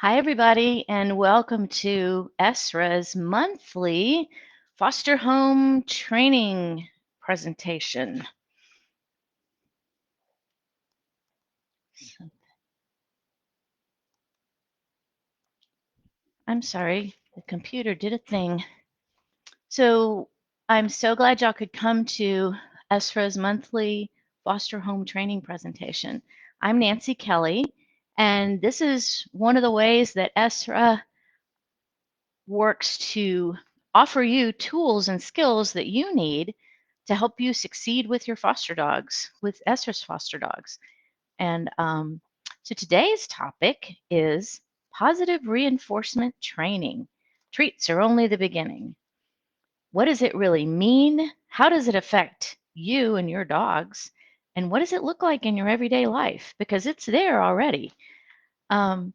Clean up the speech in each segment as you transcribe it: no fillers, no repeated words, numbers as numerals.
Hi, everybody, and welcome to ESRA's monthly foster home training presentation. I'm sorry, the computer did a thing. So I'm so glad y'all could come to ESRA's monthly foster home training presentation. I'm Nancy Kelly, and this is one of the ways that ESRA works to offer you tools and skills that you need to help you succeed with your foster dogs, with ESRA's foster dogs. And so today's topic is positive reinforcement training. Treats are only the beginning. What does it really mean? How does it affect you and your dogs? And what does it look like in your everyday life? Because it's there already. Um,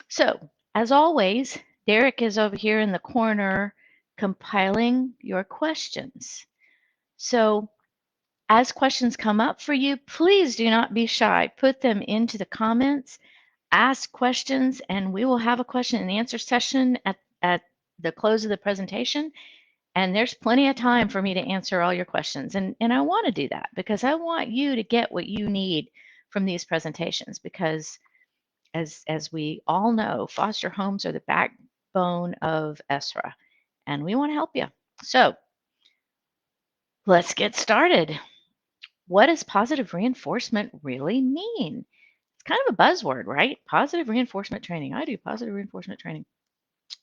so, as always, Derek is over here in the corner compiling your questions. So, as questions come up for you, please do not be shy. Put them into the comments, ask questions, and we will have a question and answer session at the close of the presentation. And there's plenty of time for me to answer all your questions. And I want to do that because I want you to get what you need from these presentations because as we all know, foster homes are the backbone of ESRA, and we want to help you. So let's get started. What does positive reinforcement really mean? It's kind of a buzzword, right? Positive reinforcement training. I do positive reinforcement training.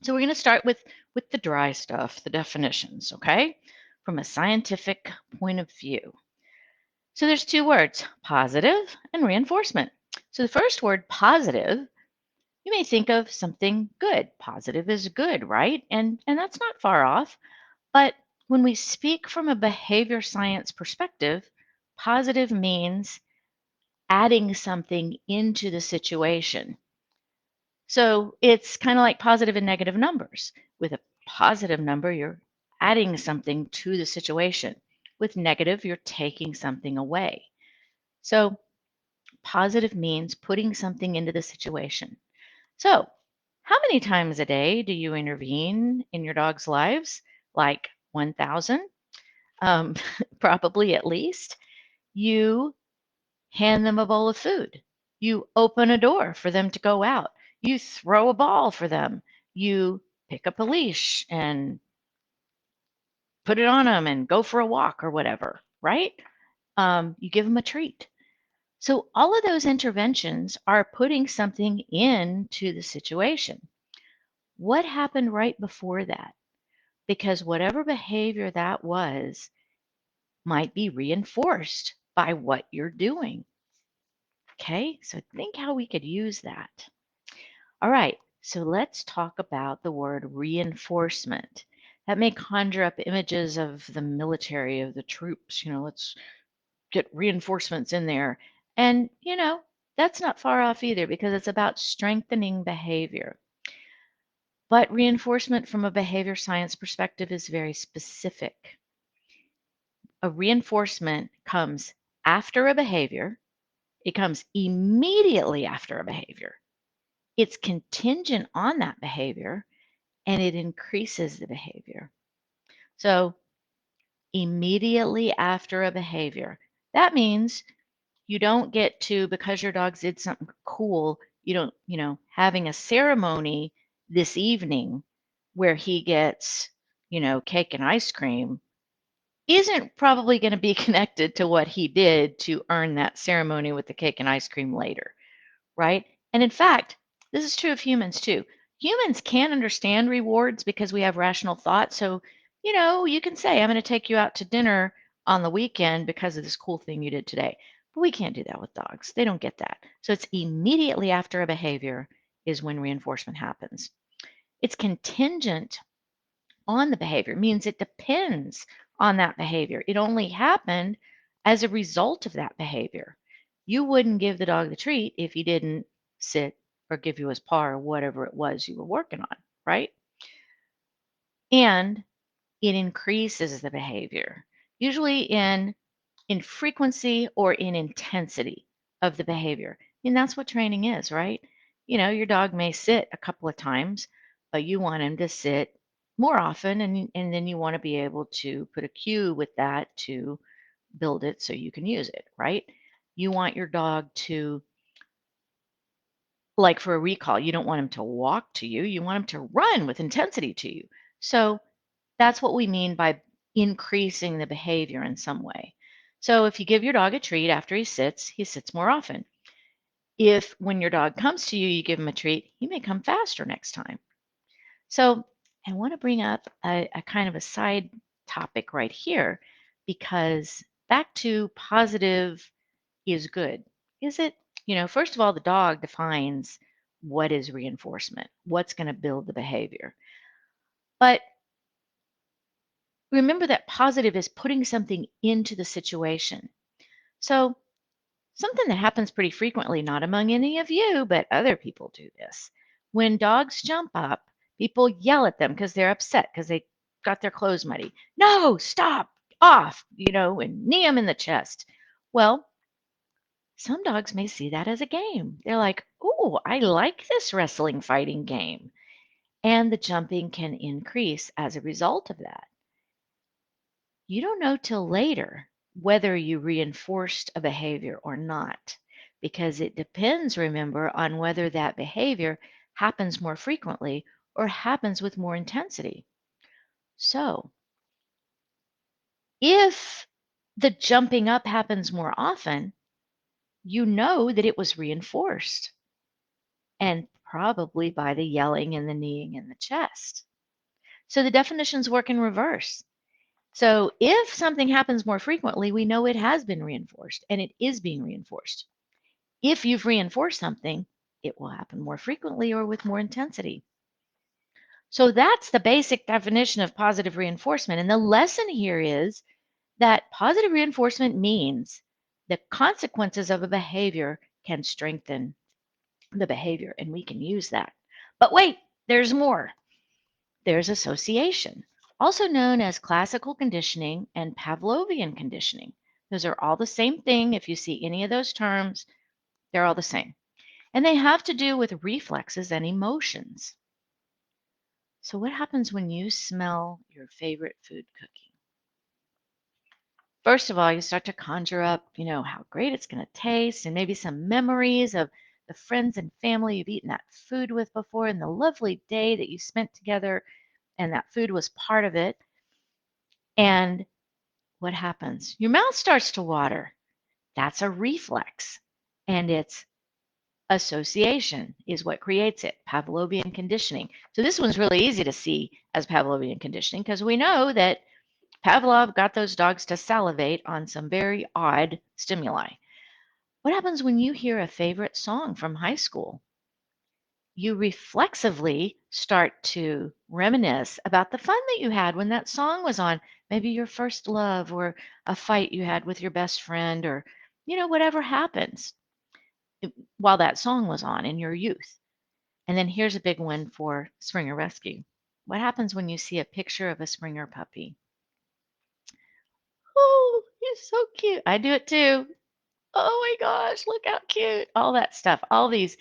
So we're going to start with the dry stuff, the definitions, okay? From a scientific point of view. So there's two words, positive and reinforcement. So the first word, positive, you may think of something good. Positive is good, right? And that's not far off. But when we speak from a behavior science perspective, positive means adding something into the situation. So it's kind of like positive and negative numbers. With a positive number, you're adding something to the situation. With negative, you're taking something away. So positive means putting something into the situation. So, how many times a day do you intervene in your dog's lives? Like 1,000? Um, probably at least. You hand them a bowl of food. You open a door for them to go out. You throw a ball for them. You pick up a leash and put it on them and go for a walk or whatever, right? You give them a treat. So, all of those interventions are putting something into the situation. What happened right before that? Because whatever behavior that was might be reinforced by what you're doing. Okay, so think how we could use that. All right, so let's talk about the word reinforcement. That may conjure up images of the military, of the troops. Let's get reinforcements in there. And, that's not far off either because it's about strengthening behavior. But reinforcement from a behavior science perspective is very specific. A reinforcement comes after a behavior, it comes immediately after a behavior, it's contingent on that behavior, and it increases the behavior. So, immediately after a behavior, that means you don't get to, because your dog did something cool, you don't, having a ceremony this evening where he gets, cake and ice cream isn't probably going to be connected to what he did to earn that ceremony with the cake and ice cream later, right? And in fact, this is true of humans too. Humans can understand rewards because we have rational thought. So, you can say, I'm going to take you out to dinner on the weekend because of this cool thing you did today. But we can't do that with dogs. They don't get that. So it's immediately after a behavior is when reinforcement happens. It's contingent on the behavior. It means it depends on that behavior. It only happened as a result of that behavior. You wouldn't give the dog the treat if he didn't sit or give you his paw or whatever it was you were working on, right? And it increases the behavior, usually in frequency or in intensity of the behavior. And that's what training is, right? Your dog may sit a couple of times, but you want him to sit more often, and then you want to be able to put a cue with that to build it so you can use it, right? You want your dog to, like for a recall, you don't want him to walk to you, you want him to run with intensity to you. So that's what we mean by increasing the behavior in some way. So if you give your dog a treat after he sits more often. If when your dog comes to you, you give him a treat, he may come faster next time. So I want to bring up a kind of a side topic right here because back to positive is good. Is it? First of all, the dog defines what is reinforcement, what's going to build the behavior. But remember that positive is putting something into the situation. So something that happens pretty frequently, not among any of you, but other people do this. When dogs jump up, people yell at them because they're upset because they got their clothes muddy. No, stop, off, and knee them in the chest. Well, some dogs may see that as a game. They're like, oh, I like this wrestling fighting game. And the jumping can increase as a result of that. You don't know till later whether you reinforced a behavior or not, because it depends, remember, on whether that behavior happens more frequently or happens with more intensity. So, if the jumping up happens more often, you know that it was reinforced, and probably by the yelling and the kneeing in the chest. So the definitions work in reverse. So if something happens more frequently, we know it has been reinforced and it is being reinforced. If you've reinforced something, it will happen more frequently or with more intensity. So that's the basic definition of positive reinforcement. And the lesson here is that positive reinforcement means the consequences of a behavior can strengthen the behavior, and we can use that. But wait, there's more. There's association, also known as classical conditioning and Pavlovian conditioning. Those are all the same thing. If you see any of those terms, they're all the same. And they have to do with reflexes and emotions. So, what happens when you smell your favorite food cooking? First of all, you start to conjure up, how great it's going to taste, and maybe some memories of the friends and family you've eaten that food with before and the lovely day that you spent together, and that food was part of it. And what happens? Your mouth starts to water. That's a reflex. And it's association is what creates it, Pavlovian conditioning. So this one's really easy to see as Pavlovian conditioning because we know that Pavlov got those dogs to salivate on some very odd stimuli. What happens when you hear a favorite song from high school? You reflexively start to reminisce about the fun that you had when that song was on, maybe your first love or a fight you had with your best friend or, whatever happens while that song was on in your youth. And then here's a big one for Springer Rescue. What happens when you see a picture of a Springer puppy? Oh, he's so cute. I do it too. Oh my gosh, look how cute. All that stuff. All these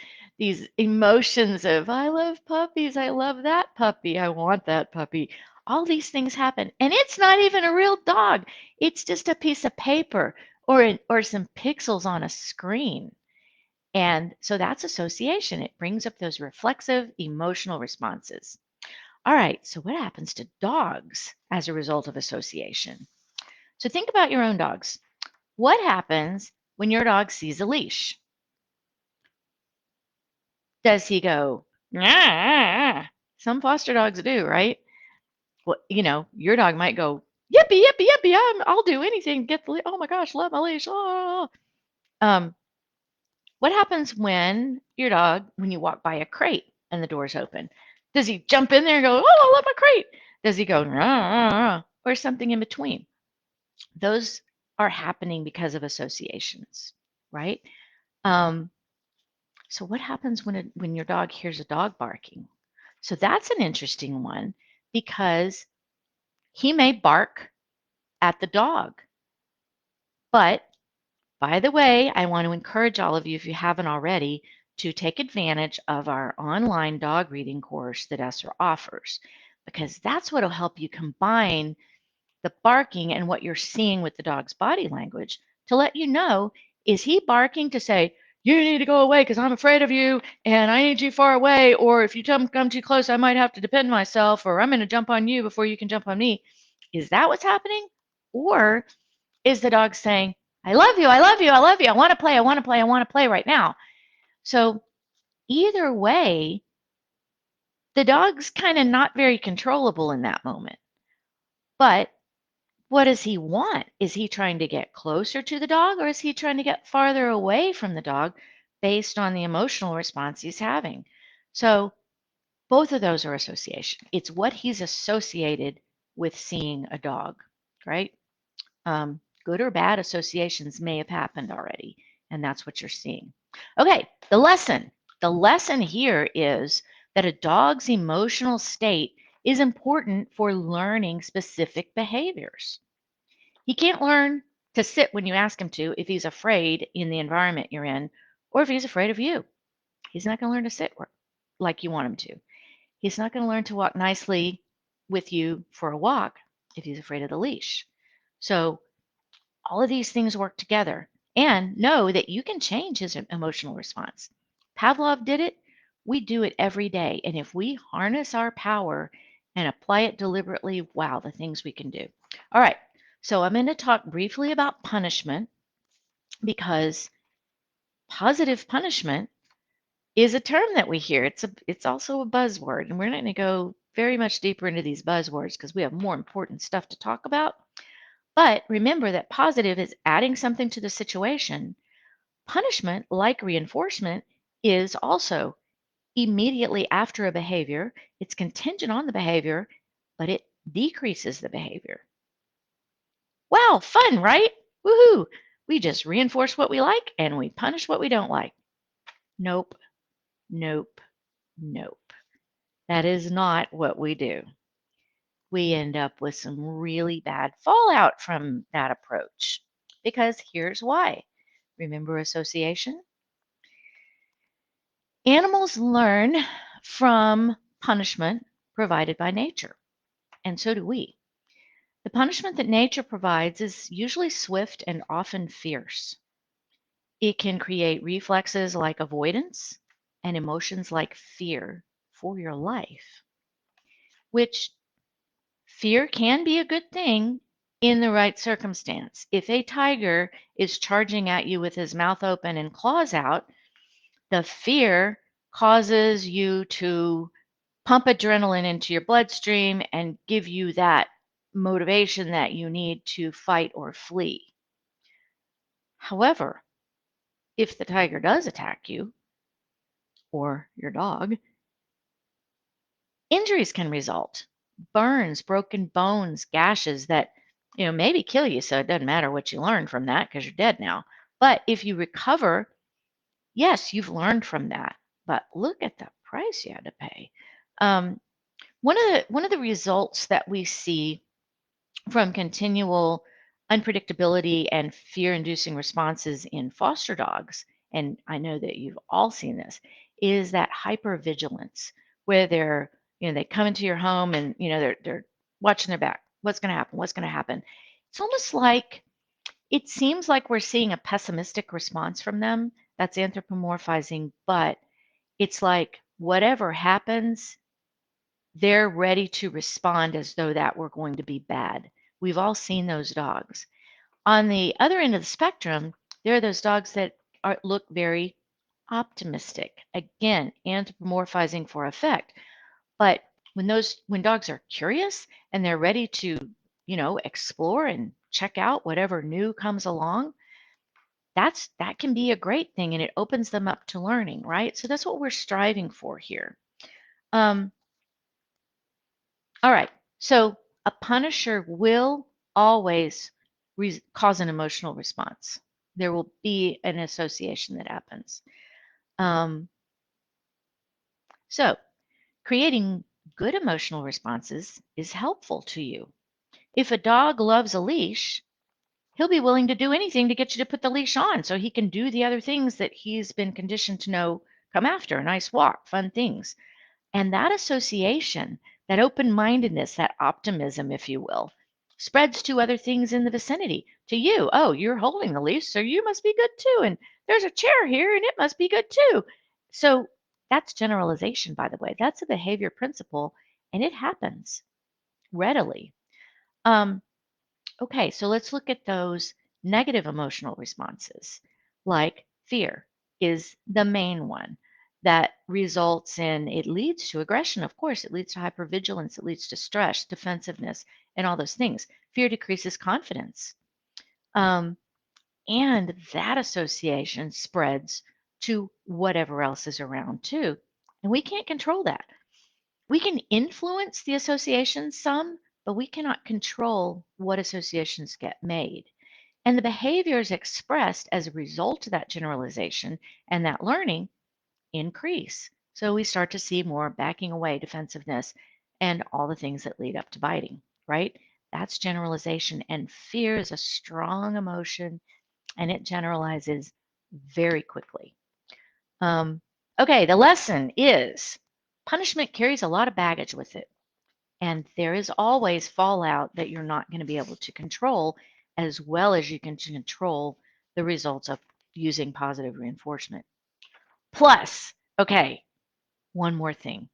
emotions of I love puppies. I love that puppy. I want that puppy. All these things happen. And it's not even a real dog. It's just a piece of paper or some pixels on a screen. And so that's association. It brings up those reflexive emotional responses. All right, so what happens to dogs as a result of association? So think about your own dogs. What happens when your dog sees a leash? Does he go, nah? Some foster dogs do, right? Well, your dog might go, yippee, yippee, yippee, I'll do anything to get the leash. Oh my gosh, love my leash. Oh. What happens when you walk by a crate and the door's open? Does he jump in there and go, oh, I love my crate? Does he go, rah, or something in between? Those are happening because of associations, right? Um, so what happens when your dog hears a dog barking? So that's an interesting one because he may bark at the dog. But by the way, I want to encourage all of you, if you haven't already, to take advantage of our online dog reading course that ESRA offers, because that's what will help you combine the barking and what you're seeing with the dog's body language to let you know, is he barking to say, you need to go away because I'm afraid of you and I need you far away, or if you come too close, I might have to defend myself, or I'm going to jump on you before you can jump on me. Is that what's happening? Or is the dog saying, I love you, I love you, I love you, I want to play, I want to play, I want to play right now? So either way, the dog's kind of not very controllable in that moment. But what does he want? Is he trying to get closer to the dog, or is he trying to get farther away from the dog based on the emotional response he's having? So both of those are association. It's what he's associated with seeing a dog, right? Good or bad associations may have happened already, and that's what you're seeing. Okay, the lesson. The lesson here is that a dog's emotional state is important for learning specific behaviors. He can't learn to sit when you ask him to if he's afraid in the environment you're in, or if he's afraid of you. He's not going to learn to sit like you want him to. He's not going to learn to walk nicely with you for a walk if he's afraid of the leash. So all of these things work together, and know that you can change his emotional response. Pavlov did it. We do it every day. And if we harness our power and apply it deliberately, wow, the things we can do. All right. So I'm going to talk briefly about punishment, because positive punishment is a term that we hear. It's also a buzzword, and we're not going to go very much deeper into these buzzwords because we have more important stuff to talk about. But remember that positive is adding something to the situation. Punishment, like reinforcement, is also immediately after a behavior. It's contingent on the behavior, but it decreases the behavior. Wow, fun, right? Woohoo! We just reinforce what we like and we punish what we don't like. Nope, nope, nope. That is not what we do. We end up with some really bad fallout from that approach, because here's why. Remember association? Animals learn from punishment provided by nature, and so do we. The punishment that nature provides is usually swift and often fierce. It can create reflexes like avoidance and emotions like fear for your life, which fear can be a good thing in the right circumstance. If a tiger is charging at you with his mouth open and claws out, the fear causes you to pump adrenaline into your bloodstream and give you that motivation that you need to fight or flee. However, if the tiger does attack you or your dog, injuries can result. Burns, broken bones, gashes that, maybe kill you, so it doesn't matter what you learned from that because you're dead now. But if you recover, yes, you've learned from that. But look at the price you had to pay. One of the results that we see from continual unpredictability and fear-inducing responses in foster dogs, and I know that you've all seen this, is that hypervigilance, where they come into your home and they're watching their back. What's going to happen? What's going to happen? It's almost like it seems like we're seeing a pessimistic response from them. That's anthropomorphizing, but it's like whatever happens, they're ready to respond as though that were going to be bad. We've all seen those dogs. On the other end of the spectrum, there are those dogs that look very optimistic. Again, anthropomorphizing for effect. But when dogs are curious and they're ready to, explore and check out whatever new comes along, that can be a great thing, and it opens them up to learning, right? So that's what we're striving for here. All right, so a punisher will always cause an emotional response. There will be an association that happens. So creating good emotional responses is helpful to you. If a dog loves a leash, he'll be willing to do anything to get you to put the leash on so he can do the other things that he's been conditioned to know come after, a nice walk, fun things. And that association, that open mindedness, that optimism, if you will, spreads to other things in the vicinity. To you, oh, you're holding the leash, so you must be good too. And there's a chair here, and it must be good too. So that's generalization, by the way. That's a behavior principle, and it happens readily. Um, okay, so let's look at those negative emotional responses, like fear is the main one that results in, it leads to aggression, of course, it leads to hypervigilance, it leads to stress, defensiveness, and all those things. Fear decreases confidence. Um, and that association spreads to whatever else is around too. And we can't control that. We can influence the associations some, but we cannot control what associations get made. And the behaviors expressed as a result of that generalization and that learning increase. So we start to see more backing away, defensiveness, and all the things that lead up to biting, right? That's generalization. And fear is a strong emotion and it generalizes very quickly. Um, okay, the lesson is punishment carries a lot of baggage with it. And there is always fallout that you're not going to be able to control as well as you can control the results of using positive reinforcement. Plus, okay, one more thing.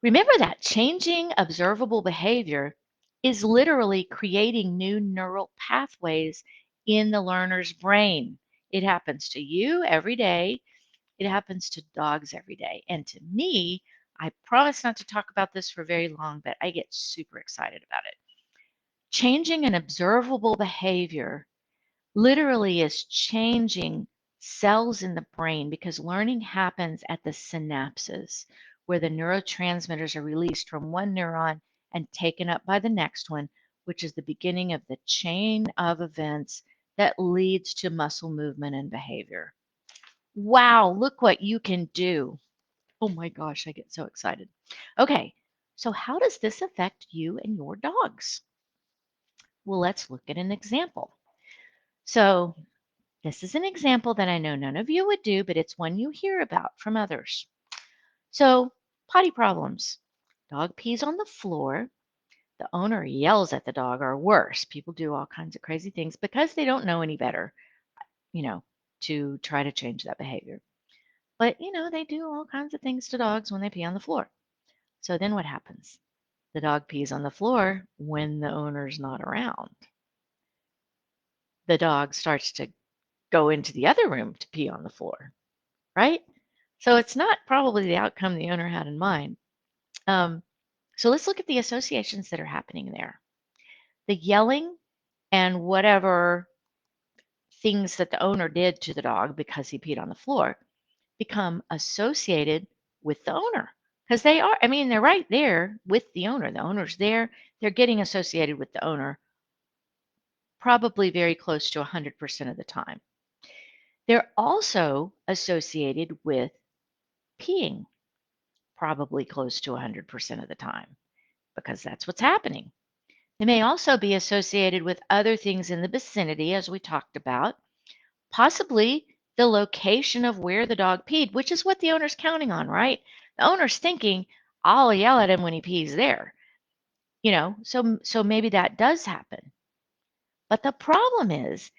Remember that changing observable behavior is literally creating new neural pathways in the learner's brain. It happens to you every day. It happens to dogs every day. And to me, I promise not to talk about this for very long, but I get super excited about it. Changing an observable behavior literally is changing cells in the brain because learning happens at the synapses where the neurotransmitters are released from one neuron and taken up by the next one, which is the beginning of the chain of events that leads to muscle movement and behavior. Wow, look what you can do. Oh my gosh, I get so excited. Okay, so how does this affect you and your dogs? Well, let's look at an example. So this is an example that I know none of you would do, but it's one you hear about from others. So, potty problems. Dog pees on the floor. The owner yells at the dog, or worse, people do all kinds of crazy things because they don't know any better, you know, to try to change that behavior. But, they do all kinds of things to dogs when they pee on the floor. So then what happens? The dog pees on the floor when the owner's not around. The dog starts to go into the other room to pee on the floor, right? So it's not probably the outcome the owner had in mind. Um, so let's look at the associations that are happening there. The yelling and whatever things that the owner did to the dog because he peed on the floor become associated with the owner because they are, I mean, they're right there with the owner. The owner's there. They're getting associated with the owner probably very close to 100% of the time. They're also associated with peeing probably close to 100% of the time because that's what's happening. They may also be associated with other things in the vicinity, as we talked about, possibly the location of where the dog peed, which is what the owner's counting on, right? The owner's thinking, I'll yell at him when he pees there. So maybe that does happen. But the problem is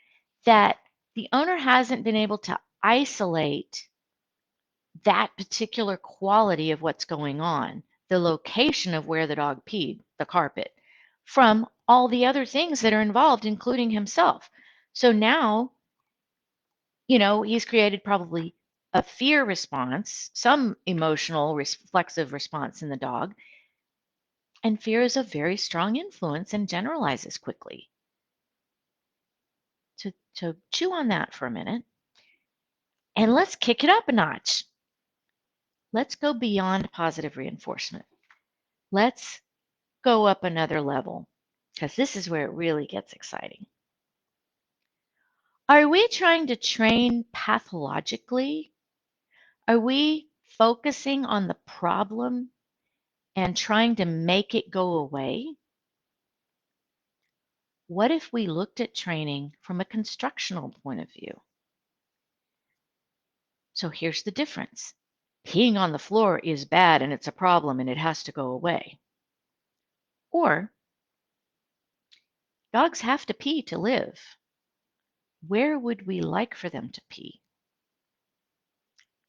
that the owner hasn't been able to isolate that particular quality of what's going on, the location of where the dog peed, the carpet, from all the other things that are involved, including himself. So now, he's created probably a fear response, some emotional reflexive response in the dog. And fear is a very strong influence and generalizes quickly. To chew on that for a minute. And let's kick it up a notch. Let's go beyond positive reinforcement. Let's go up another level because this is where it really gets exciting. Are we trying to train pathologically? Are we focusing on the problem and trying to make it go away? What if we looked at training from a constructional point of view? So here's the difference. Peeing on the floor is bad and it's a problem and it has to go away. Or dogs have to pee to live. Where would we like for them to pee?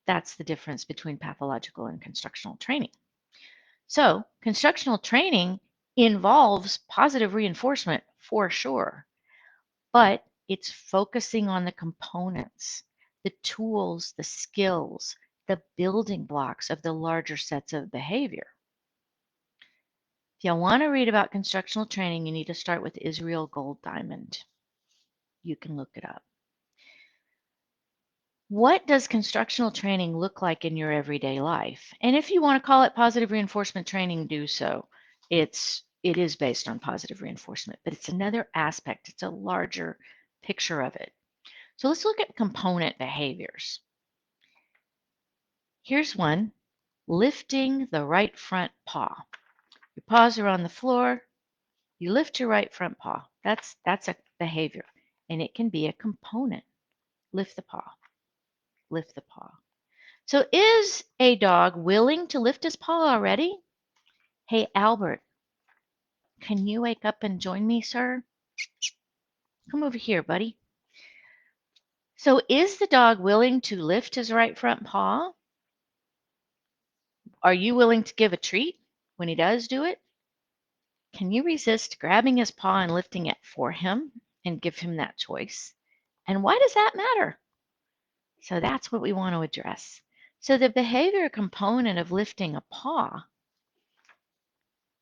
That's the difference between pathological and constructional training. So constructional training involves positive reinforcement for sure, but it's focusing on the components, the tools, the skills, the building blocks of the larger sets of behavior. If you want to read about constructional training, you need to start with Israel Gold Diamond. You can look it up. What does constructional training look like in your everyday life? And if you want to call it positive reinforcement training, do so. It is based on positive reinforcement, but it's another aspect. It's a larger picture of it. So let's look at component behaviors. Here's one, lifting the right front paw. Your paws are on the floor. You lift your right front paw. That's a behavior, and it can be a component. Lift the paw. Lift the paw. So is a dog willing to lift his paw already? Hey, Albert, can you wake up and join me, sir? Come over here, buddy. So is the dog willing to lift his right front paw? Are you willing to give a treat when he does do it? Can you resist grabbing his paw and lifting it for him and give him that choice? And why does that matter? So that's what we want to address. So the behavior component of lifting a paw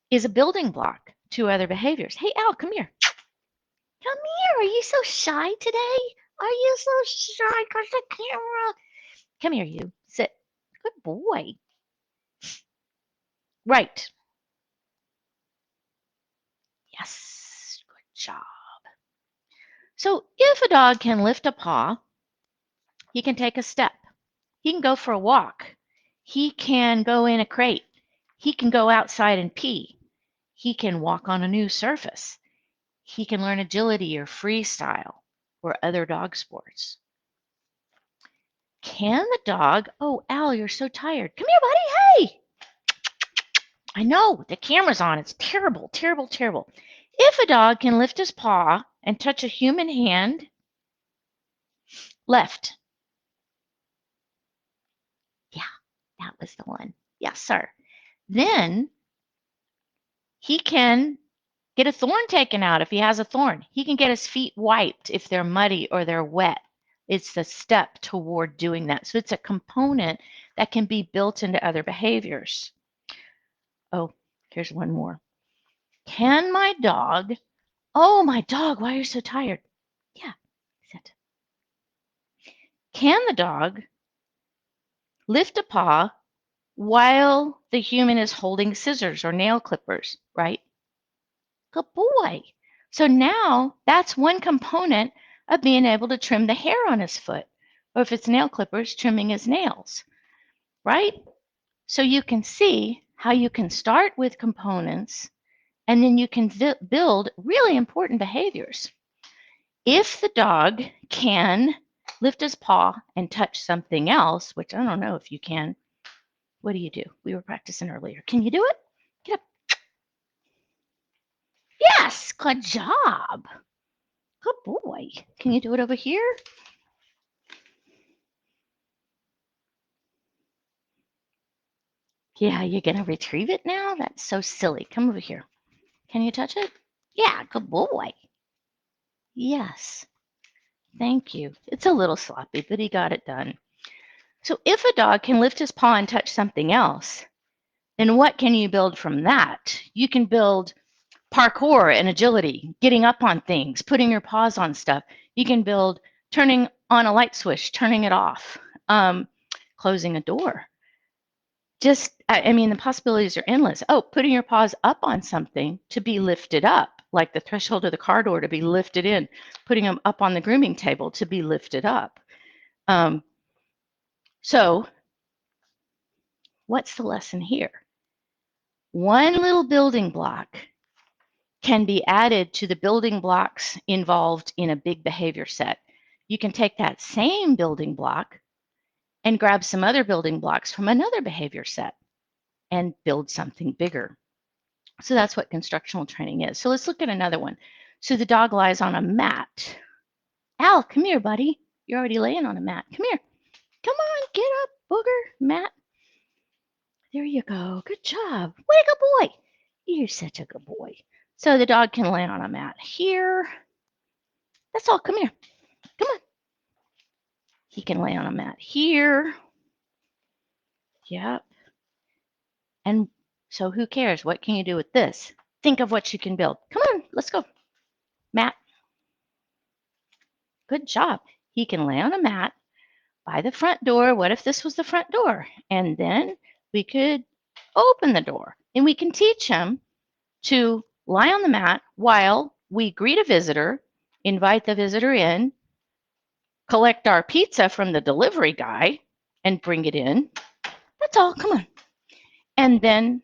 is a building block to other behaviors. Hey, Al, come here. Come here. Are you so shy today? Are you so shy because the camera? Come here, you. Sit. Good boy. Right. Yes. Good job. So if a dog can lift a paw, he can take a step. He can go for a walk. He can go in a crate. He can go outside and pee. He can walk on a new surface. He can learn agility or freestyle or other dog sports. Can the dog, oh, Al, you're so tired. Come here, buddy. Hey. I know, the camera's on. It's terrible, terrible, terrible. If a dog can lift his paw and touch a human hand, left. Yeah, that was the one. Yes, sir. Then he can get a thorn taken out if he has a thorn. He can get his feet wiped if they're muddy or they're wet. It's the step toward doing that. So it's a component that can be built into other behaviors. Oh, here's one more. Can my dog, oh, my dog, why are you so tired? Yeah, sit. Can the dog lift a paw while the human is holding scissors or nail clippers, right? Good boy. So now that's one component of being able to trim the hair on his foot. Or if it's nail clippers, trimming his nails, right? So you can see how you can start with components and then you can build really important behaviors. If the dog can lift his paw and touch something else, which I don't know if you can, what do you do? We were practicing earlier. Can you do it? Get up. Yes, good job. Good boy. Can you do it over here? Yeah, you're going to retrieve it now? That's so silly. Come over here. Can you touch it? Yeah, good boy. Yes. Thank you. It's a little sloppy, but he got it done. So if a dog can lift his paw and touch something else, then what can you build from that? You can build parkour and agility, getting up on things, putting your paws on stuff. You can build turning on a light switch, turning it off, closing a door. I mean, the possibilities are endless. Oh, putting your paws up on something to be lifted up, like the threshold of the car door to be lifted in, putting them up on the grooming table to be lifted up. So what's the lesson here? One little building block can be added to the building blocks involved in a big behavior set. You can take that same building block and grab some other building blocks from another behavior set and build something bigger. So that's what constructional training is. So let's look at another one. So the dog lies on a mat. Al, come here, buddy. You're already laying on a mat. Come here. Come on, get up, booger, Matt. There you go. Good job. Way to go, boy. You're such a good boy. So the dog can lay on a mat here. That's all. Come here. Come on. He can lay on a mat here. Yep. And so who cares? What can you do with this? Think of what you can build. Come on, let's go. Matt. Good job. He can lay on a mat by the front door. What if this was the front door? And then we could open the door and we can teach him to lie on the mat while we greet a visitor, invite the visitor in, collect our pizza from the delivery guy and bring it in. That's all. Come on. And then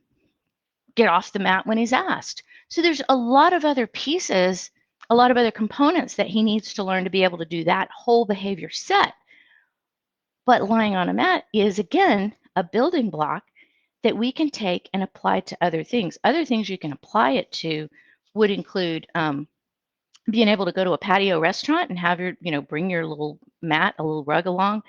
get off the mat when he's asked. So there's a lot of other pieces, a lot of other components that he needs to learn to be able to do that whole behavior set. But lying on a mat is, again, a building block that we can take and apply to other things. Other things you can apply it to would include being able to go to a patio restaurant and have your, bring your little mat, a little rug along,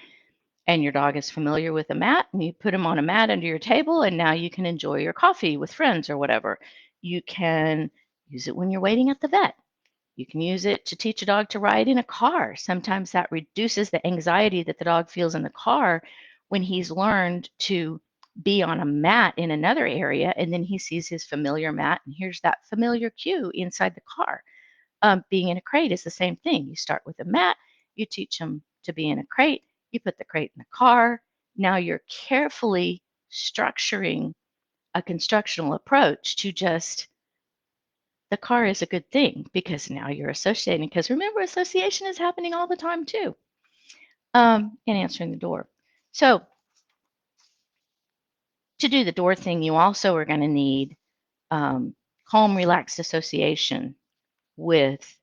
and your dog is familiar with a mat, and you put him on a mat under your table, and now you can enjoy your coffee with friends or whatever. You can use it when you're waiting at the vet. You can use it to teach a dog to ride in a car. Sometimes that reduces the anxiety that the dog feels in the car when he's learned to be on a mat in another area, and then he sees his familiar mat, and here's that familiar cue inside the car. Being in a crate is the same thing. You start with a mat, you teach them to be in a crate, you put the crate in the car. Now you're carefully structuring a constructional approach to just the car is a good thing because now you're associating. Because remember, association is happening all the time too. And answering the door. So to do the door thing, you also are going to need calm, relaxed association with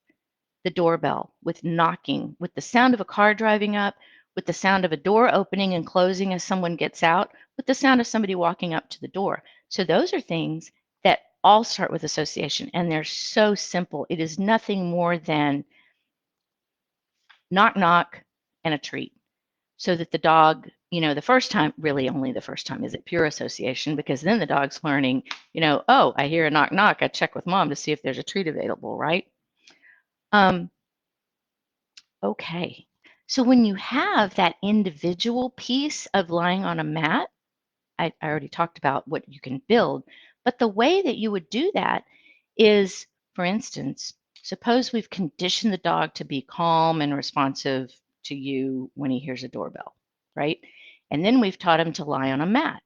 the doorbell, with knocking, with the sound of a car driving up, with the sound of a door opening and closing as someone gets out, with the sound of somebody walking up to the door. So those are things that all start with association, and they're so simple. It is nothing more than knock, knock, and a treat. So that the dog, the first time, really only the first time is it pure association, because then the dog's learning, oh, I hear a knock, knock, I check with mom to see if there's a treat available, right? Okay, so when you have that individual piece of lying on a mat, I already talked about what you can build, but the way that you would do that is, for instance, suppose we've conditioned the dog to be calm and responsive to you when he hears a doorbell, right? And then we've taught him to lie on a mat.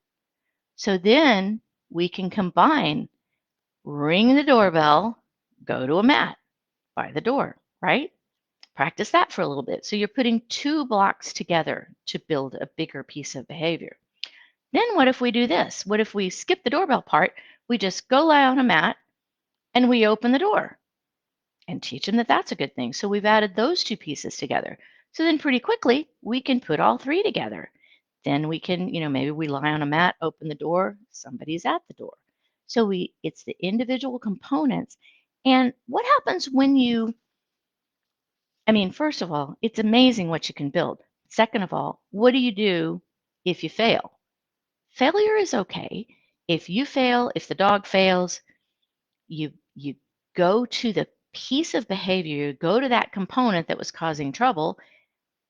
So then we can combine ring the doorbell, go to a mat by the door, right? Practice that for a little bit. So you're putting two blocks together to build a bigger piece of behavior. Then what if we do this? What if we skip the doorbell part? We just go lie on a mat and we open the door and teach them that that's a good thing. So we've added those two pieces together. So then pretty quickly we can put all three together. Then we can, maybe we lie on a mat, open the door, somebody's at the door. So it's the individual components. And what happens when first of all, it's amazing what you can build. Second of all, what do you do if you fail? Failure is okay. If you fail, if the dog fails, you go to the piece of behavior, you go to that component that was causing trouble,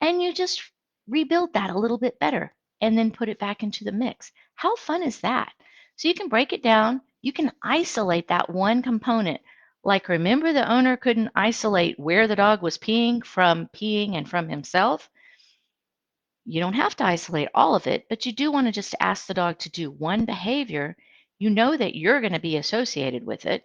and you just rebuild that a little bit better and then put it back into the mix. How fun is that? So you can break it down. You can isolate that one component. Like, remember, the owner couldn't isolate where the dog was peeing and from himself. You don't have to isolate all of it, but you do want to just ask the dog to do one behavior. You know that you're going to be associated with it,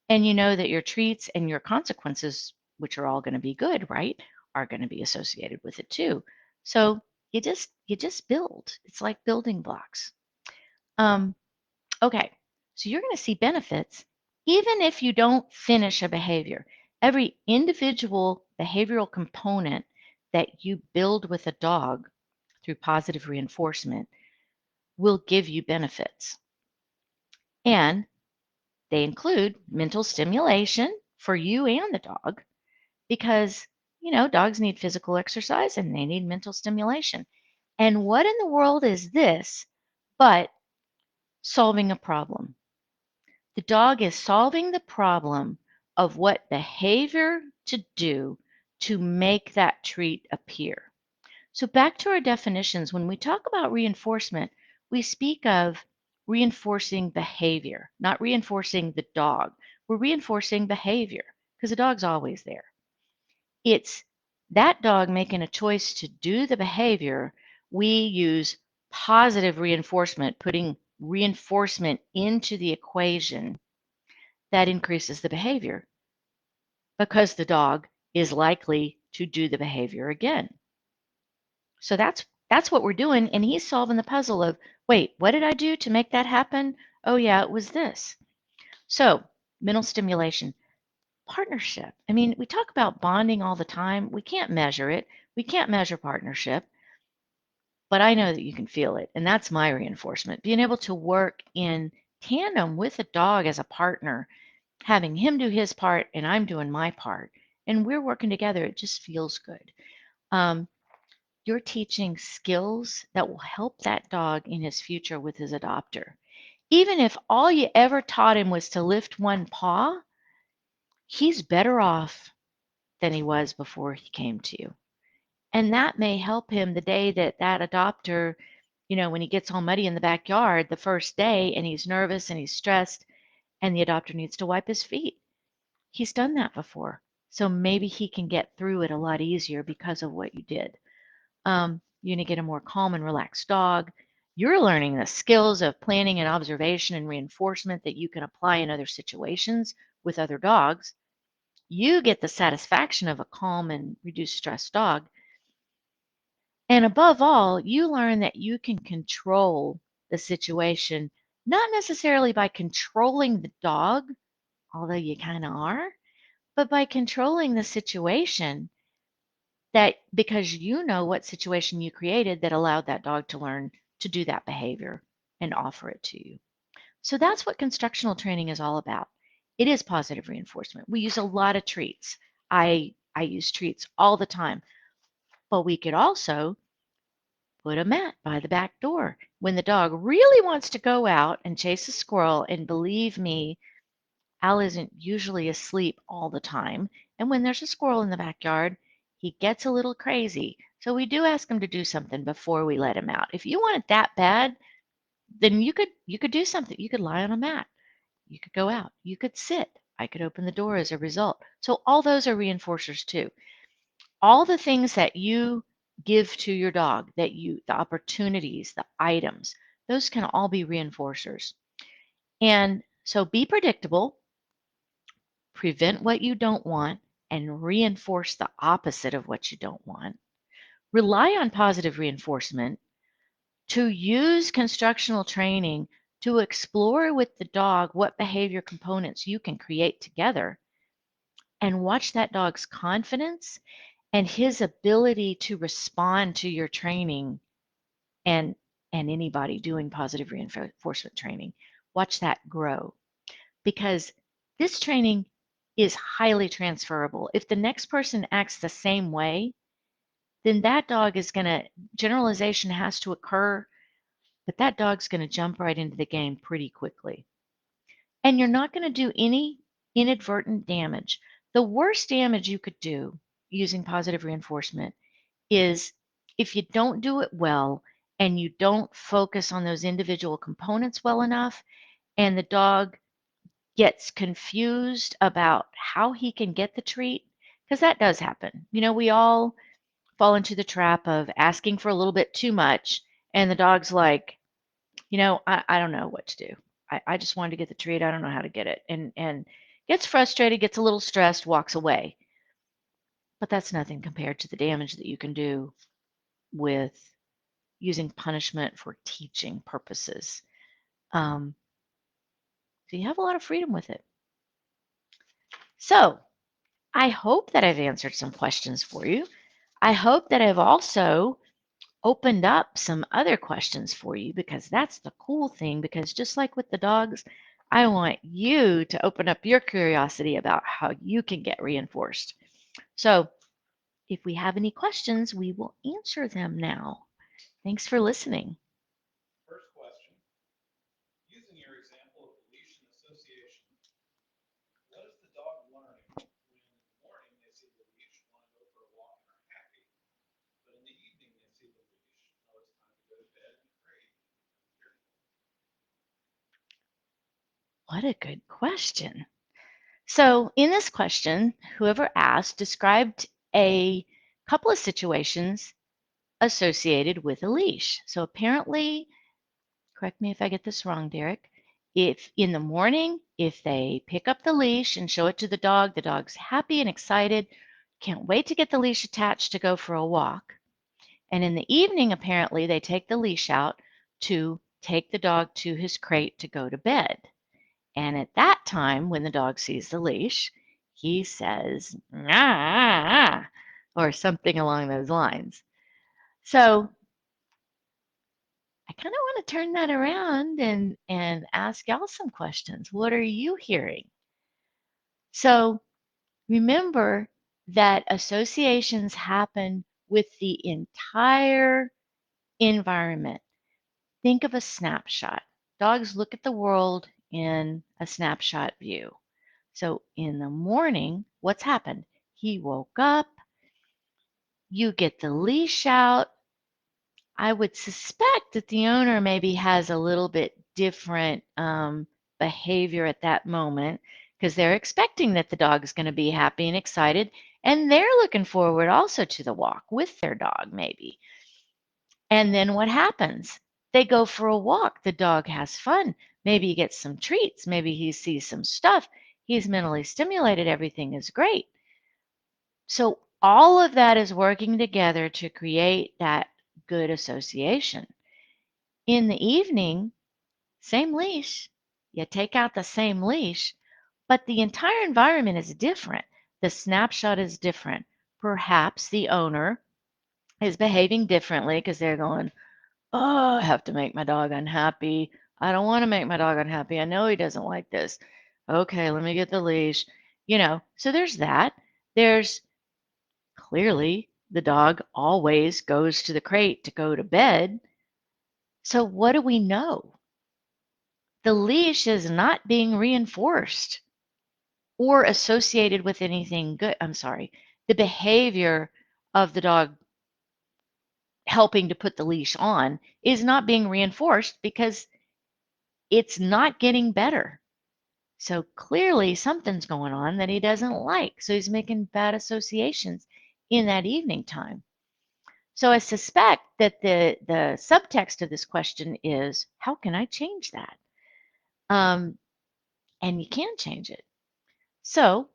and you know that your treats and your consequences, which are all going to be good, right, are going to be associated with it too. So you just build. It's like building blocks. Okay, so you're going to see benefits even if you don't finish a behavior. Every individual behavioral component that you build with a dog through positive reinforcement will give you benefits. And they include mental stimulation for you and the dog because, dogs need physical exercise and they need mental stimulation. And what in the world is this but solving a problem? The dog is solving the problem of what behavior to do to make that treat appear. So back to our definitions, when we talk about reinforcement, we speak of reinforcing behavior, not reinforcing the dog. We're reinforcing behavior because the dog's always there. It's that dog making a choice to do the behavior. We use positive reinforcement, putting reinforcement into the equation that increases the behavior because the dog is likely to do the behavior again. So that's what we're doing, and he's solving the puzzle of, wait, what did I do to make that happen? Oh yeah, it was this. So mental stimulation, partnership. I mean, we talk about bonding all the time. We can't measure it. We can't measure partnership, but I know that you can feel it, and that's my reinforcement. Being able to work in tandem with a dog as a partner, having him do his part and I'm doing my part, and we're working together, it just feels good. Um, You're teaching skills that will help that dog in his future with his adopter. Even if all you ever taught him was to lift one paw, he's better off than he was before he came to you. And that may help him the day that that adopter, when he gets all muddy in the backyard the first day and he's nervous and he's stressed and the adopter needs to wipe his feet. He's done that before. So maybe he can get through it a lot easier because of what you did. You're going to get a more calm and relaxed dog. You're learning the skills of planning and observation and reinforcement that you can apply in other situations with other dogs. You get the satisfaction of a calm and reduced stress dog. And above all, you learn that you can control the situation, not necessarily by controlling the dog, although you kind of are, but by controlling the situation that because you know what situation you created that allowed that dog to learn to do that behavior and offer it to you. So that's what constructional training is all about. It is positive reinforcement. We use a lot of treats. I use treats all the time, but we could also put a mat by the back door. When the dog really wants to go out and chase a squirrel, and believe me, Al isn't usually asleep all the time. And when there's a squirrel in the backyard, he gets a little crazy. So we do ask him to do something before we let him out. If you want it that bad, then you could do something. You could lie on a mat. You could go out. You could sit. I could open the door as a result. So all those are reinforcers too. All the things that you give to your dog, the opportunities, the items, those can all be reinforcers. And so be predictable, prevent what you don't want, and reinforce the opposite of what you don't want. Rely on positive reinforcement to use constructional training to explore with the dog what behavior components you can create together and watch that dog's confidence and his ability to respond to your training and anybody doing positive reinforcement training. Watch that grow because this training is highly transferable. If the next person acts the same way, then that dog is going to, generalization has to occur, but that dog's going to jump right into the game pretty quickly. And you're not going to do any inadvertent damage. The worst damage you could do using positive reinforcement is if you don't do it well and you don't focus on those individual components well enough, and the dog gets confused about how he can get the treat, because that does happen. We all fall into the trap of asking for a little bit too much, and the dog's like, I don't know what to do. I just wanted to get the treat. I don't know how to get it. And gets frustrated, gets a little stressed, walks away. But that's nothing compared to the damage that you can do with using punishment for teaching purposes. So you have a lot of freedom with it. So I hope that I've answered some questions for you. I hope that I've also opened up some other questions for you, because that's the cool thing. Because just like with the dogs, I want you to open up your curiosity about how you can get reinforced. So if we have any questions, we will answer them now. Thanks for listening. First question. Using your example of the leash and association, what is the dog learning when in the morning they see the leash, want to go for a walk and are happy, but in the evening they see the leash, know it's time to go to bed and afraid and fearful? What a good question. So, in this question, whoever asked described a couple of situations associated with a leash. So, apparently, correct me if I get this wrong, Derek, if in the morning, if they pick up the leash and show it to the dog's happy and excited, can't wait to get the leash attached to go for a walk. And in the evening, apparently, they take the leash out to take the dog to his crate to go to bed. And at that time, when the dog sees the leash, he says, "Ah," or something along those lines. So I kind of want to turn that around and ask y'all some questions. What are you hearing? So remember that associations happen with the entire environment. Think of a snapshot. Dogs look at the world in a snapshot view. So in the morning, what's happened? He woke up, you get the leash out. I would suspect that the owner maybe has a little bit different behavior at that moment, because they're expecting that the dog is going to be happy and excited, and they're looking forward also to the walk with their dog, maybe. And then what happens? They go for a walk. The dog has fun. Maybe he gets some treats. Maybe he sees some stuff. He's mentally stimulated. Everything is great. So all of that is working together to create that good association. In the evening, same leash. You take out the same leash, but the entire environment is different. The snapshot is different. Perhaps the owner is behaving differently because they're going, "Oh, I have to make my dog unhappy. I don't want to make my dog unhappy. I know he doesn't like this. Okay, let me get the leash." So there's that. There's clearly the dog always goes to the crate to go to bed. So what do we know? The leash is not being reinforced or associated with anything good. I'm sorry. The behavior of the dog helping to put the leash on is not being reinforced because it's not getting better. So clearly something's going on that he doesn't like. So he's making bad associations in that evening time. So I suspect that the subtext of this question is, how can I change that? Um, and you can change it. So,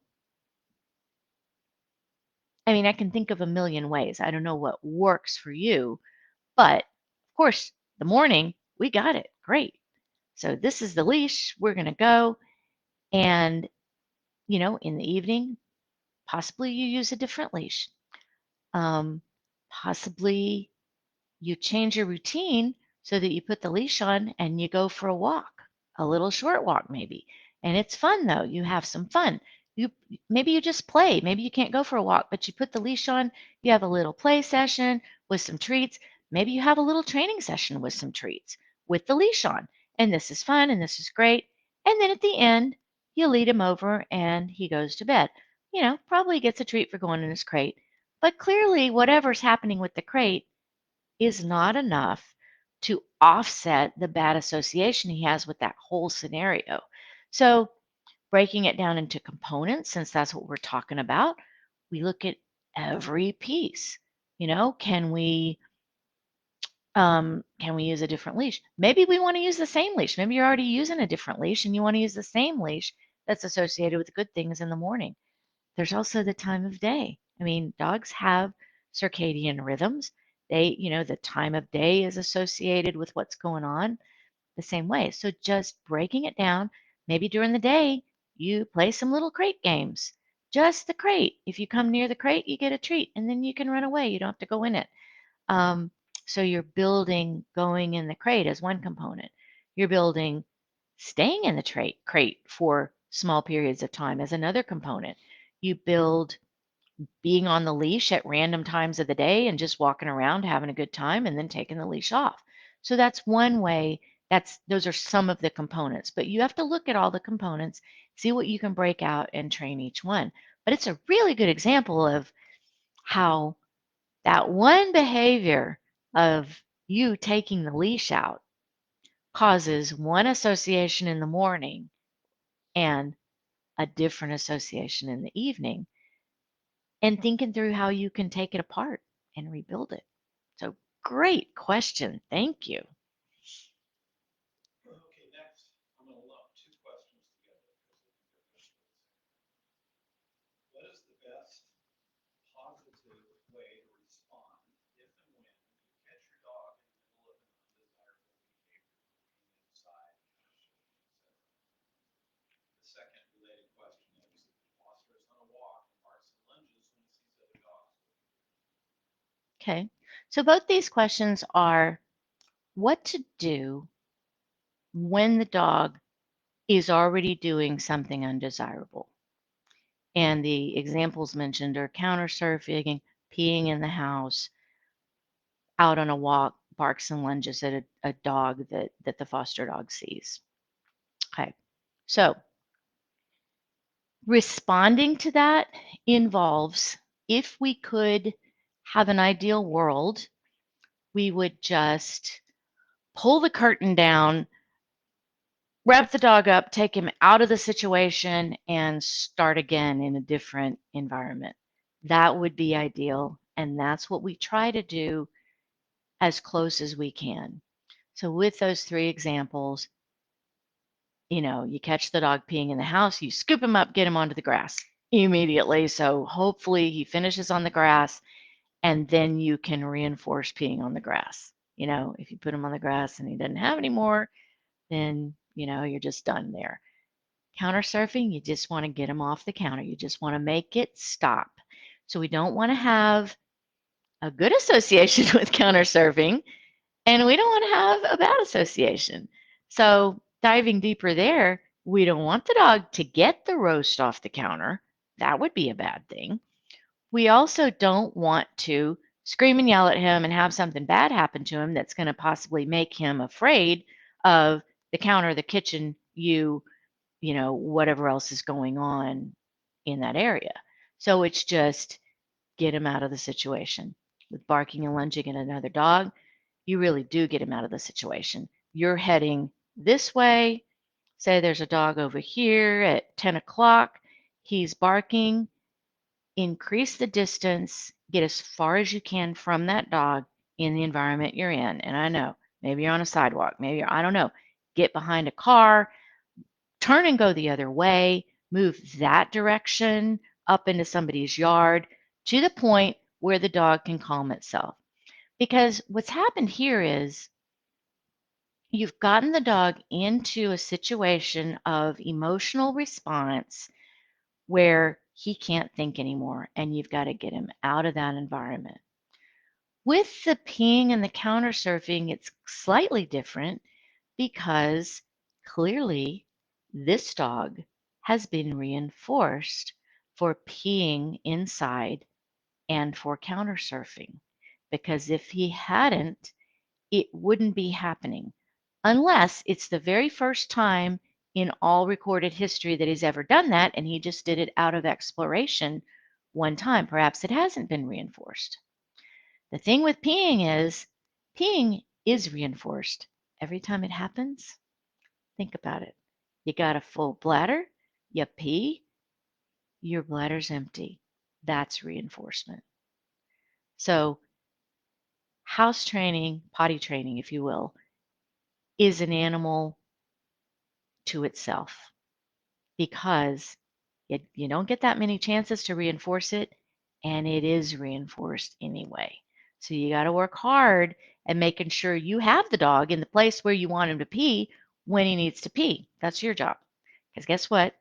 I mean, I can think of a million ways. I don't know what works for you, but of course, the morning, we got it. Great. So this is the leash. We're going to go. And, in the evening, possibly you use a different leash. Um, Possibly you change your routine so that you put the leash on and you go for a walk, a little short walk maybe. And it's fun though. You have some fun. You maybe you just play. Maybe you can't go for a walk, but you put the leash on, you have a little play session with some treats. Maybe you have a little training session with some treats with the leash on. And this is fun and this is great. And then at the end, you lead him over and he goes to bed. Probably gets a treat for going in his crate. But clearly, whatever's happening with the crate is not enough to offset the bad association he has with that whole scenario. So, breaking it down into components, since that's what we're talking about, we look at every piece. Can we use a different leash? Maybe we want to use the same leash. Maybe you're already using a different leash and you want to use the same leash that's associated with good things in the morning. There's also the time of day. I mean, dogs have circadian rhythms. The time of day is associated with what's going on the same way. So just breaking it down, maybe during the day, you play some little crate games. Just the crate. If you come near the crate, you get a treat and then you can run away. You don't have to go in it. Um, So you're building going in the crate as one component. You're building staying in the crate for small periods of time as another component. You build being on the leash at random times of the day and just walking around having a good time and then taking the leash off. So that's one way. Those are some of the components, but you have to look at all the components, see what you can break out and train each one. But it's a really good example of how that one behavior of you taking the leash out causes one association in the morning and a different association in the evening, and thinking through how you can take it apart and rebuild it. So, great question. Thank you. Okay, next, I'm going to lump two questions together because I think they're virtually the same. What is the best positive way to respond if and when you catch your dog in the middle of an undesirable behavior, being inside, surfing, etc.? The second related question is, Foster is on a walk and barks and lunges when he sees other dogs. Okay. So, both these questions are what to do when the dog is already doing something undesirable. And the examples mentioned are counter surfing, peeing in the house, out on a walk, barks and lunges at a dog that the foster dog sees. Okay. So, responding to that involves, if we could have an ideal world, we would just pull the curtain down, wrap the dog up, take him out of the situation, and start again in a different environment. That would be ideal. And that's what we try to do as close as we can. So, with those three examples, you catch the dog peeing in the house, you scoop him up, get him onto the grass immediately. So, hopefully, he finishes on the grass, and then you can reinforce peeing on the grass. If you put him on the grass and he doesn't have any more, then, you're just done there. Counter surfing, you just want to get him off the counter. You just want to make it stop. So we don't want to have a good association with counter surfing, and we don't want to have a bad association. So diving deeper there, we don't want the dog to get the roast off the counter. That would be a bad thing. We also don't want to scream and yell at him and have something bad happen to him that's going to possibly make him afraid of the counter, the kitchen, whatever else is going on in that area. So it's just get him out of the situation. With barking and lunging at another dog, you really do get him out of the situation. You're heading this way. Say there's a dog over here at 10 o'clock. He's barking. Increase the distance. Get as far as you can from that dog in the environment you're in. And I know, maybe you're on a sidewalk. I don't know. Get behind a car, turn and go the other way, move that direction up into somebody's yard to the point where the dog can calm itself. Because what's happened here is you've gotten the dog into a situation of emotional response where he can't think anymore, and you've got to get him out of that environment. With the peeing and the counter surfing, it's slightly different because clearly this dog has been reinforced for peeing inside and for counter surfing. Because if he hadn't, it wouldn't be happening unless it's the very first time in all recorded history that he's ever done that and he just did it out of exploration one time. Perhaps it hasn't been reinforced. The thing with peeing is reinforced every time it happens. Think about it. You got a full bladder, you pee, your bladder's empty. That's reinforcement. So, house training, potty training, if you will, is an animal to itself because you don't get that many chances to reinforce it, and it is reinforced anyway. So, you got to work hard at making sure you have the dog in the place where you want him to pee when he needs to pee. That's your job. Because guess what?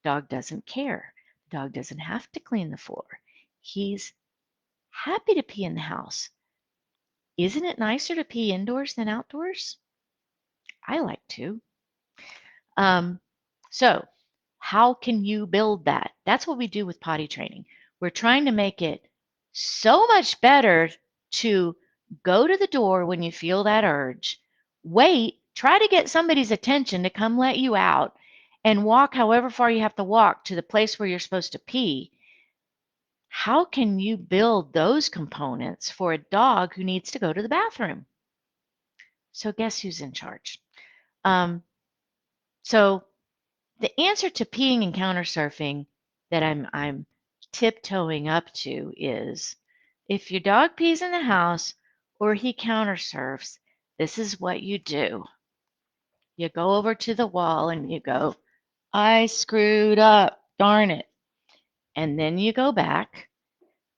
Dog doesn't care. Dog doesn't have to clean the floor. He's happy to pee in the house. Isn't it nicer to pee indoors than outdoors? I like to. Um, so, how can you build that? That's what we do with potty training. We're trying to make it so much better to go to the door when you feel that urge, wait, try to get somebody's attention to come let you out, and walk however far you have to walk to the place where you're supposed to pee. How can you build those components for a dog who needs to go to the bathroom? So, guess who's in charge? Um, so, the answer to peeing and counter surfing that I'm tiptoeing up to is if your dog pees in the house or he counter surfs, this is what you do. You go over to the wall and you go, I screwed up, darn it. And then you go back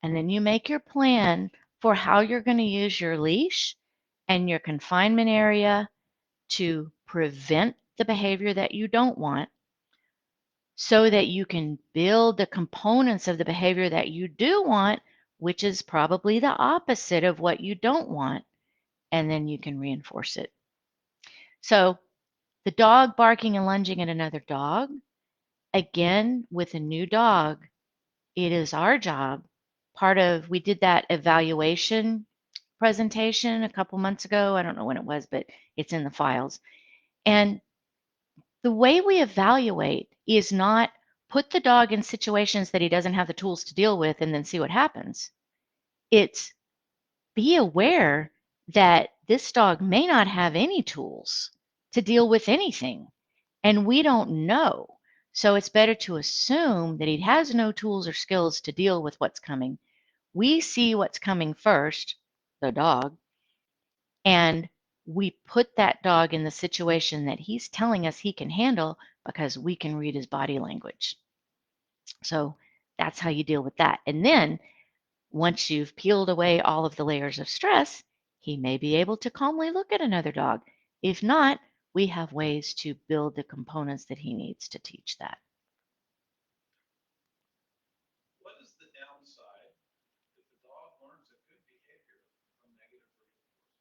and then you make your plan for how you're going to use your leash and your confinement area to prevent the behavior that you don't want, so that you can build the components of the behavior that you do want, which is probably the opposite of what you don't want, and then you can reinforce it. So the dog barking and lunging at another dog, again, with a new dog, it is our job. We did that evaluation presentation a couple months ago. I don't know when it was, but it's in the files. And the way we evaluate is not put the dog in situations that he doesn't have the tools to deal with and then see what happens. It's be aware that this dog may not have any tools to deal with anything, and we don't know. So it's better to assume that he has no tools or skills to deal with what's coming. We see what's coming first, the dog, and we put that dog in the situation that he's telling us he can handle because we can read his body language. So that's how you deal with that. And then once you've peeled away all of the layers of stress, he may be able to calmly look at another dog. If not, we have ways to build the components that he needs to teach that. What is the downside if the dog learns a good behavior from negative reinforcement?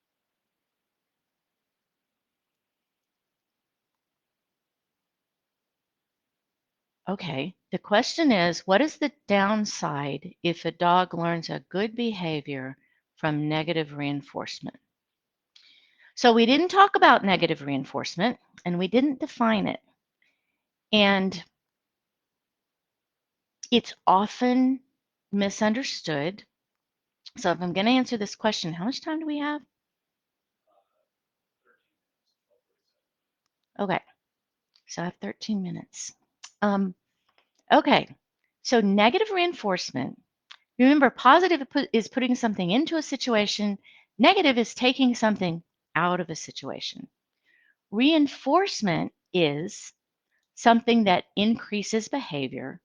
Okay, the question is, what is the downside if a dog learns a good behavior from negative reinforcement? So we didn't talk about negative reinforcement and we didn't define it. And it's often misunderstood. So if I'm going to answer this question, how much time do we have? 13 minutes, 12:47. Okay, so I have 13 minutes. Okay, so negative reinforcement. Remember, positive is putting something into a situation. Negative is taking something out of a situation. Reinforcement is something that increases behavior,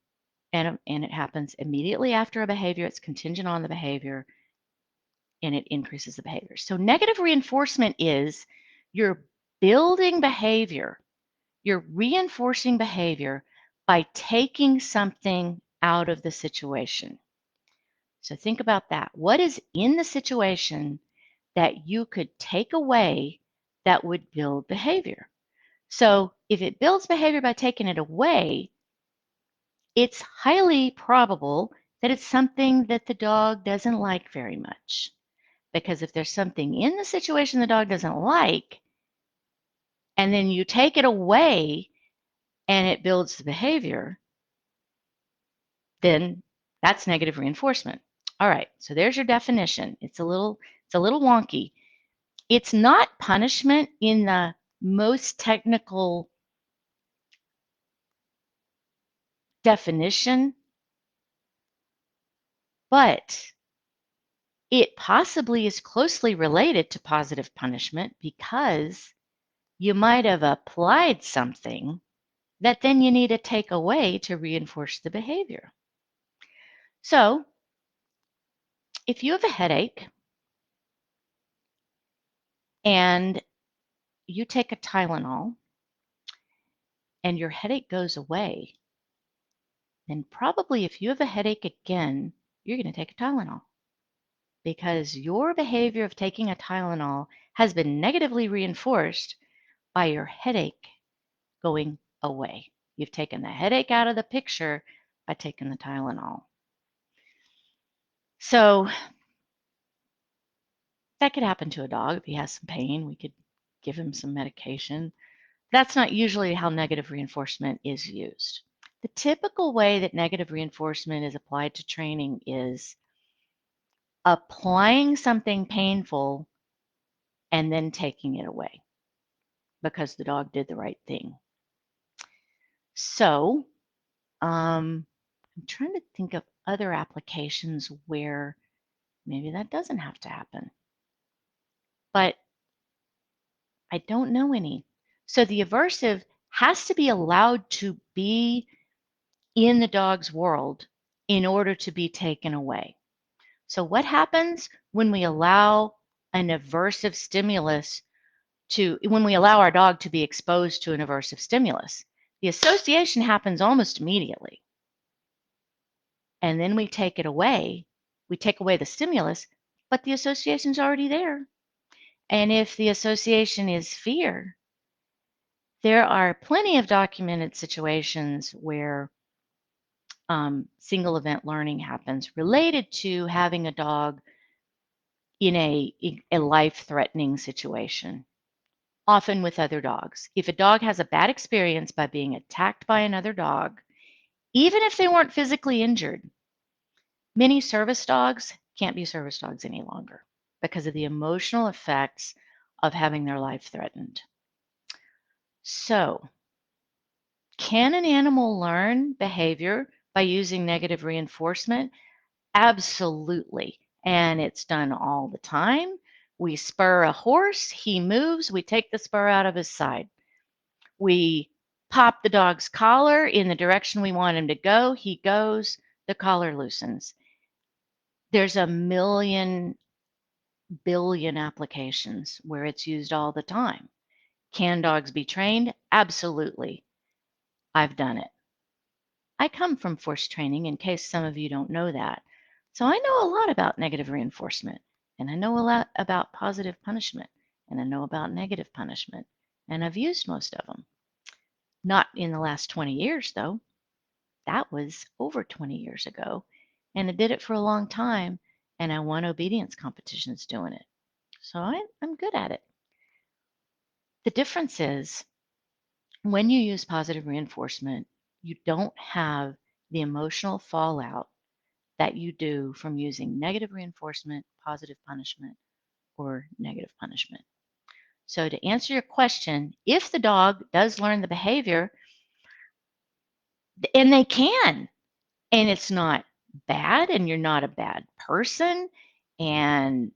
and it happens immediately after a behavior. It's contingent on the behavior, and it increases the behavior. So negative reinforcement is you're building behavior, you're reinforcing behavior by taking something out of the situation. So think about that. What is in the situation that you could take away that would build behavior? So if it builds behavior by taking it away, it's highly probable that it's something that the dog doesn't like very much. Because if there's something in the situation the dog doesn't like, and then you take it away and it builds the behavior, then that's negative reinforcement. All right, so there's your definition. It's a little wonky. It's not punishment in the most technical definition, but it possibly is closely related to positive punishment because you might have applied something that then you need to take away to reinforce the behavior. So if you have a headache and you take a Tylenol and your headache goes away, then probably if you have a headache again, you're going to take a Tylenol. because your behavior of taking a Tylenol has been negatively reinforced by your headache going away. You've taken the headache out of the picture by taking the Tylenol. So that could happen to a dog. If he has some pain, we could give him some medication. That's not usually how negative reinforcement is used. The typical way that negative reinforcement is applied to training is applying something painful and then taking it away because the dog did the right thing. So I'm trying to think of other applications where maybe that doesn't have to happen, but I don't know any. So the aversive has to be allowed to be in the dog's world in order to be taken away. So what happens when we allow an aversive stimulus when we allow our dog to be exposed to an aversive stimulus? The association happens almost immediately. And then we take it away. We take away the stimulus, but the association's already there. And if the association is fear, there are plenty of documented situations where single event learning happens related to having a dog in a life-threatening situation, often with other dogs. If a dog has a bad experience by being attacked by another dog, even if they weren't physically injured, many service dogs can't be service dogs any longer because of the emotional effects of having their life threatened. So, can an animal learn behavior by using negative reinforcement? Absolutely. And it's done all the time. We spur a horse, he moves, we take the spur out of his side. We pop the dog's collar in the direction we want him to go, he goes, the collar loosens. There's a million billion applications where it's used all the time. Can dogs be trained? Absolutely. I've done it. I come from force training, in case some of you don't know that. So I know a lot about negative reinforcement, and I know a lot about positive punishment, and I know about negative punishment, and I've used most of them. Not in the last 20 years, though. That was over 20 years ago, and I did it for a long time, and I won obedience competitions doing it. So I'm good at it. The difference is when you use positive reinforcement, you don't have the emotional fallout that you do from using negative reinforcement, positive punishment, or negative punishment. So to answer your question, if the dog does learn the behavior, and they can, and it's not bad, and you're not a bad person, and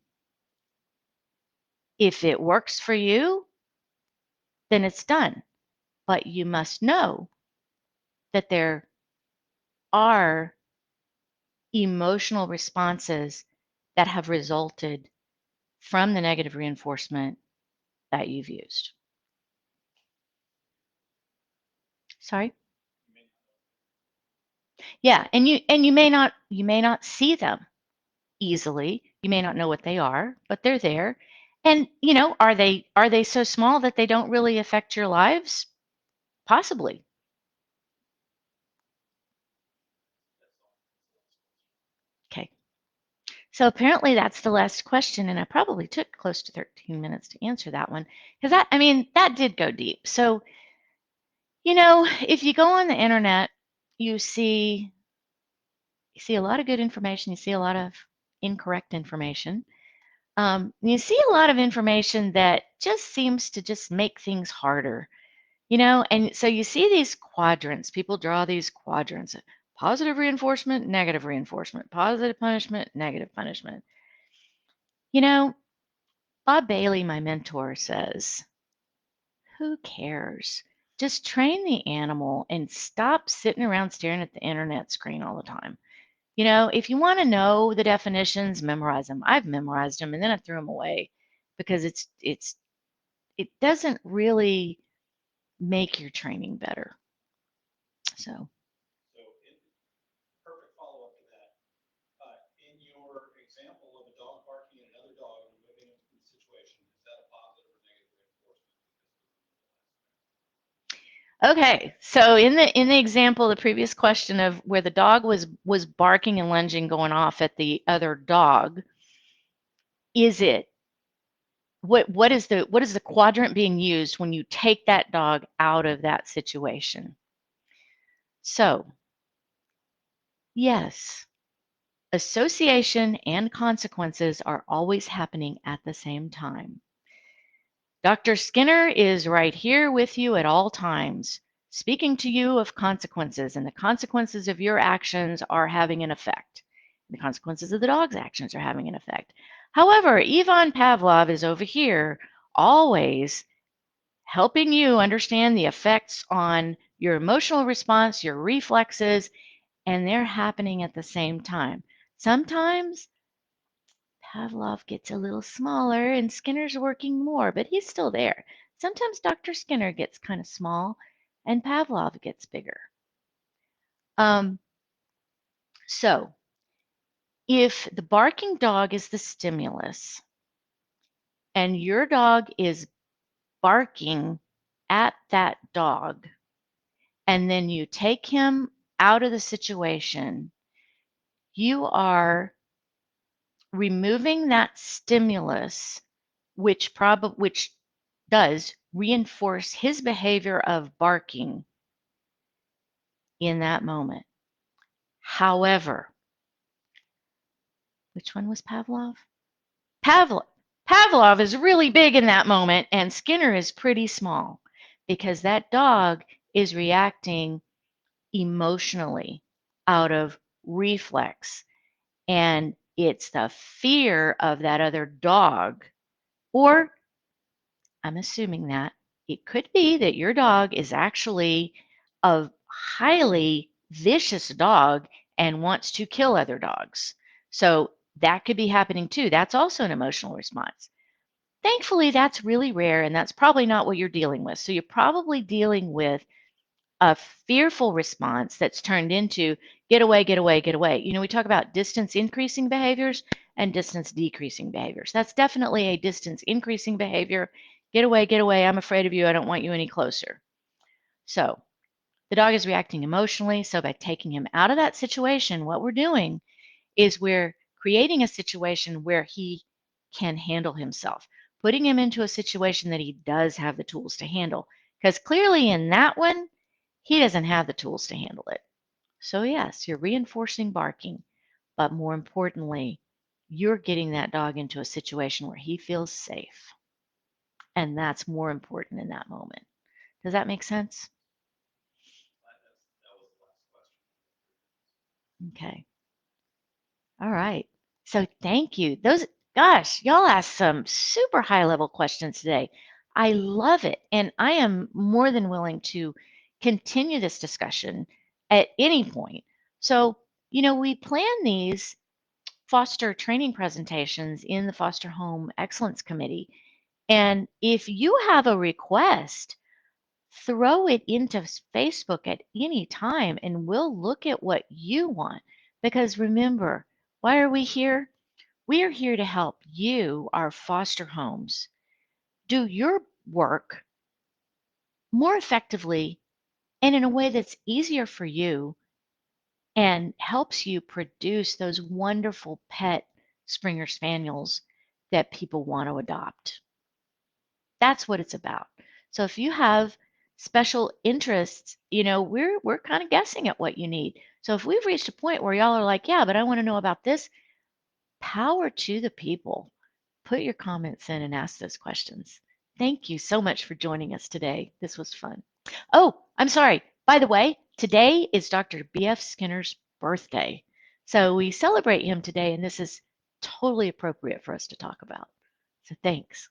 if it works for you, then it's done. But you must know that there are emotional responses that have resulted from the negative reinforcement that you've used. Sorry? Yeah, and you may not see them easily. You may not know what they are, but they're there. And are they so small that they don't really affect your lives? Possibly. Okay. So apparently that's the last question, and I probably took close to 13 minutes to answer that one because that did go deep. So, if you go on the internet, you see a lot of good information, you see a lot of incorrect information. You see a lot of information that just seems to just make things harder, and so you see these quadrants. People draw these quadrants: positive reinforcement, negative reinforcement, positive punishment, negative punishment. You know, Bob Bailey, my mentor, says, who cares? Just train the animal and stop sitting around staring at the internet screen all the time. If you want to know the definitions, memorize them. I've memorized them and then I threw them away because it doesn't really make your training better. So, So, perfect follow-up to that. In your example of a dog Okay, so in the example, the previous question of where the dog was barking and lunging, going off at the other dog, is it what is the quadrant being used when you take that dog out of that situation? So, yes, association and consequences are always happening at the same time. Dr. Skinner is right here with you at all times, speaking to you of consequences, and the consequences of your actions are having an effect. The consequences of the dog's actions are having an effect. However, Ivan Pavlov is over here, always helping you understand the effects on your emotional response, your reflexes, and they're happening at the same time. Sometimes Pavlov gets a little smaller and Skinner's working more, but he's still there. Sometimes Dr. Skinner gets kind of small and Pavlov gets bigger. Um, so, if the barking dog is the stimulus and your dog is barking at that dog, and then you take him out of the situation, you are removing that stimulus, which does reinforce his behavior of barking in that moment. However, which one was Pavlov? Pavlov. Pavlov is really big in that moment, and Skinner is pretty small because that dog is reacting emotionally out of reflex. And it's the fear of that other dog, or I'm assuming that it could be that your dog is actually a highly vicious dog and wants to kill other dogs. So that could be happening too. That's also an emotional response. Thankfully, that's really rare and that's probably not what you're dealing with. So you're probably dealing with a fearful response that's turned into get away, get away, get away. We talk about distance increasing behaviors and distance decreasing behaviors. That's definitely a distance increasing behavior. Get away, I'm afraid of you, I don't want you any closer. So the dog is reacting emotionally. So by taking him out of that situation, what we're doing is we're creating a situation where he can handle himself, putting him into a situation that he does have the tools to handle. Because clearly in that one, he doesn't have the tools to handle it. So, yes, you're reinforcing barking, but more importantly, you're getting that dog into a situation where he feels safe. And that's more important in that moment. Does that make sense? That was the last question. Okay. All right. So, thank you. Gosh, y'all asked some super high level questions today. I love it. And I am more than willing to continue this discussion at any point. So, we plan these foster training presentations in the Foster Home Excellence Committee. And if you have a request, throw it into Facebook at any time and we'll look at what you want. Because remember, why are we here? We are here to help you, our foster homes, do your work more effectively and in a way that's easier for you and helps you produce those wonderful pet Springer Spaniels that people want to adopt. That's what it's about. So if you have special interests, we're kind of guessing at what you need. So if we've reached a point where y'all are like, yeah, but I want to know about this, power to the people. Put your comments in and ask those questions. Thank you so much for joining us today. This was fun. Oh, I'm sorry. By the way, today is Dr. B.F. Skinner's birthday. So we celebrate him today, and this is totally appropriate for us to talk about. So thanks.